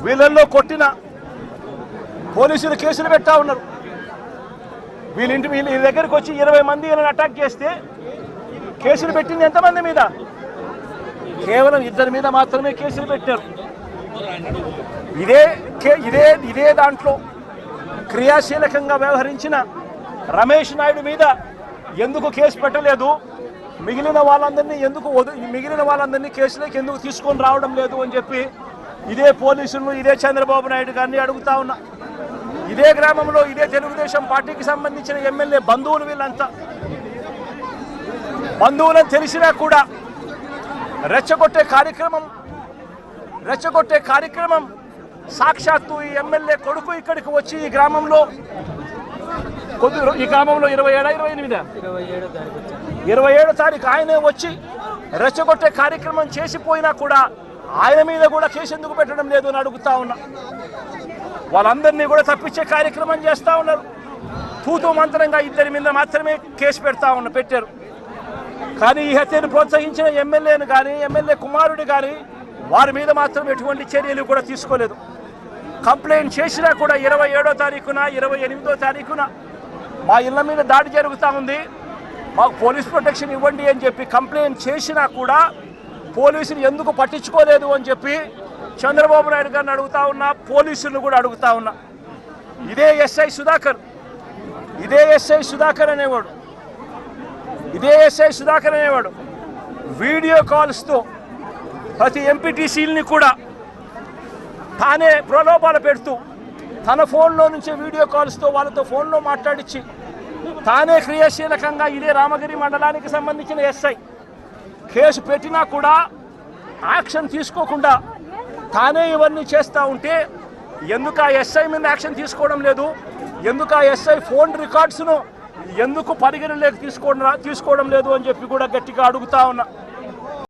వీళ్ళల్లో కొట్టిన పోలీసులు కేసులు పెట్టా ఉన్నారు. వీళ్ళ దగ్గరికి వచ్చి 20 మంది వీళ్ళని అటాక్ చేస్తే కేసులు పెట్టింది ఎంతమంది మీద? కేవలం 2 మీద మాత్రమే కేసులు పెట్టారు. ఇదే దాంట్లో క్రియాశీలకంగా వ్యవహరించిన రమేష్ నాయుడు మీద ఎందుకు కేసు పెట్టలేదు? మిగిలిన వాళ్ళందరినీ కేసులోకి ఎందుకు తీసుకొని రావడం లేదు అని చెప్పి ఇదే పోలీసులను, ఇదే చంద్రబాబు నాయుడు గారిని అడుగుతా ఉన్నా. ఇదే గ్రామంలో ఇదే తెలుగుదేశం పార్టీకి సంబంధించిన ఎమ్మెల్యే బంధువులు, వీళ్ళంతా బంధువులని తెలిసినా కూడా రెచ్చగొట్టే కార్యక్రమం సాక్షాత్తు ఈ ఎమ్మెల్యే కొడుకు ఇక్కడికి వచ్చి ఈ గ్రామంలో 27వ తారీఖు ఆయనే వచ్చి రెచ్చగొట్టే కార్యక్రమం చేసిపోయినా కూడా ఆయన మీద కూడా కేసు ఎందుకు పెట్టడం లేదు అని అడుగుతా ఉన్నా. వాళ్ళందరినీ కూడా తప్పించే కార్యక్రమం చేస్తూ ఉన్నారు. తూతూ మంత్రంగా 2 మీద మాత్రమే కేసు పెట్టారు. కానీ ఈ హత్యను ప్రోత్సహించిన ఎమ్మెల్యేను కానీ, ఎమ్మెల్యే కుమారుడు కానీ వారి మీద మాత్రం ఎటువంటి చర్యలు కూడా తీసుకోలేదు. కంప్లైంట్ చేసినా కూడా 27వ తారీఖున, 28వ తారీఖున మా ఇళ్ల మీద దాడి జరుగుతూ ఉంది, మాకు పోలీస్ ప్రొటెక్షన్ ఇవ్వండి అని చెప్పి కంప్లైంట్ చేసినా కూడా పోలీసులు ఎందుకు పట్టించుకోలేదు అని చెప్పి చంద్రబాబు నాయుడు గారిని అడుగుతా ఉన్నా, పోలీసులను కూడా అడుగుతా ఉన్నా. ఇదే ఎస్ఐ సుధాకర్ అనేవాడు వీడియో కాల్స్తో ప్రతి ఎంపీటీసీలని కూడా తానే ప్రలోభాలు పెడుతూ తన ఫోన్లో నుంచే వీడియో కాల్స్తో వాళ్ళతో ఫోన్లో మాట్లాడించి తానే క్రియాశీలకంగా ఇదే రామగిరి మండలానికి సంబంధించిన ఎస్ఐ కేసు పెట్టినా కూడా యాక్షన్ తీసుకోకుండా తానే ఇవన్నీ చేస్తూ ఉంటే ఎందుకు ఆ ఎస్ఐ మీద యాక్షన్ తీసుకోవడం లేదు? ఎందుకు ఆ ఎస్ఐ ఫోన్ రికార్డ్స్ను ఎందుకు పరిగణలోకి తీసుకోవడం లేదు అని చెప్పి కూడా గట్టిగా అడుగుతా ఉన్నా.